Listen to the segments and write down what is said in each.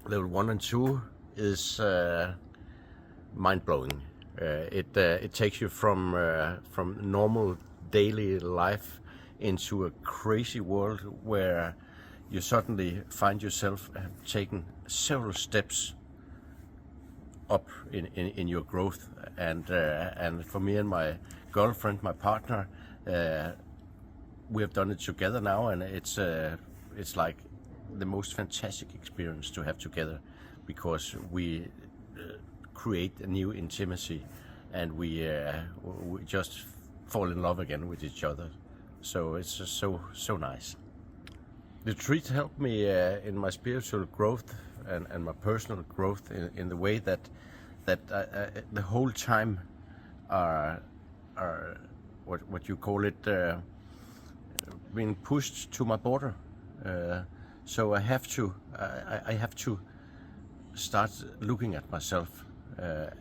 level 1 and 2 is mind-blowing. It takes you from normal daily life into a crazy world where you suddenly find yourself taking several steps up in your growth. And for me and my girlfriend, my partner, we have done it together now, and it's like the most fantastic experience to have together, because we create a new intimacy, and we just fall in love again with each other. So it's just so nice. The retreat helped me in my spiritual growth and my personal growth in the way that the whole time are what you call it, being pushed to my border. So I have to start looking at myself,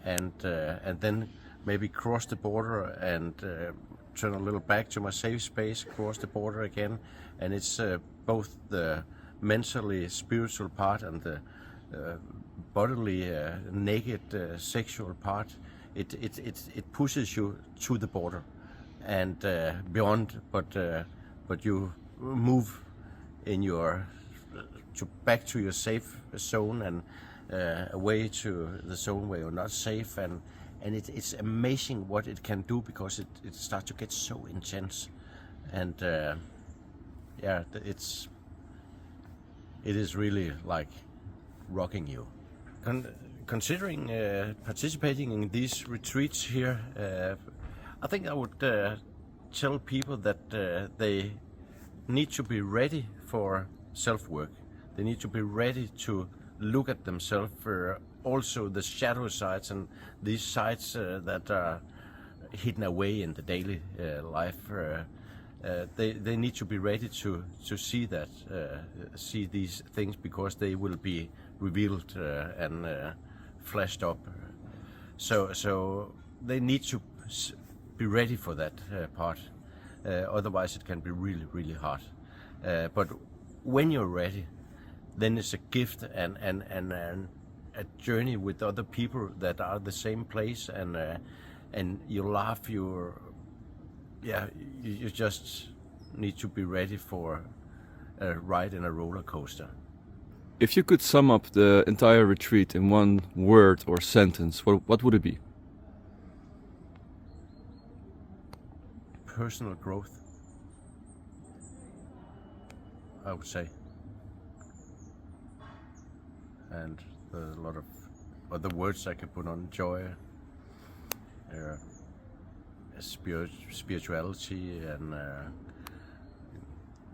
and then maybe cross the border and turn a little back to my safe space, cross the border again. And it's both the mentally spiritual part and the bodily naked sexual part. It pushes you to the border and beyond, but you move in your back to your safe zone and away to the zone where you're not safe, and it's amazing what it can do, because it starts to get so intense, and yeah, it is really like rocking you. Considering participating in these retreats here, I think I would tell people that they need to be ready for self-work. They need to be ready to look at themselves, also the shadow sides and these sides that are hidden away in the daily life. They need to be ready to see that, see these things, because they will be revealed and flashed up. So they need to be ready for that part. Otherwise it can be really hard. But when you're ready, then it's a gift and a journey with other people that are the same place, and you laugh. You just need to be ready for a ride in a roller coaster. If you could sum up the entire retreat in one word or sentence, what would it be? Personal growth, I would say. And there's a lot of other words I could put on: joy, spirituality, and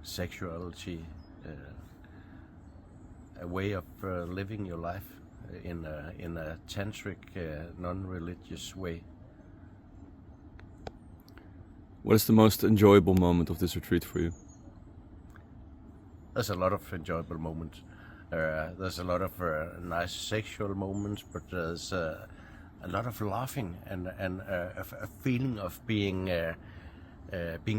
sexuality, a way of living your life in a tantric non-religious way. What is the most enjoyable moment of this retreat for you? There's a lot of enjoyable moments. There's a lot of nice sexual moments, but there's a lot of laughing and a feeling of being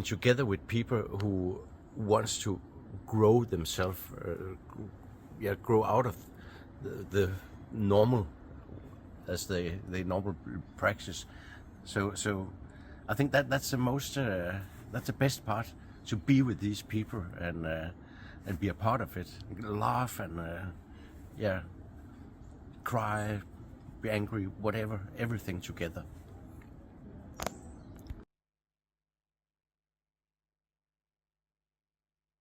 together with people who wants to grow themselves, grow out of the normal as they normal practice. So I think that's the most that's the best part, to be with these people and be a part of it, laugh and cry, be angry, whatever, everything together.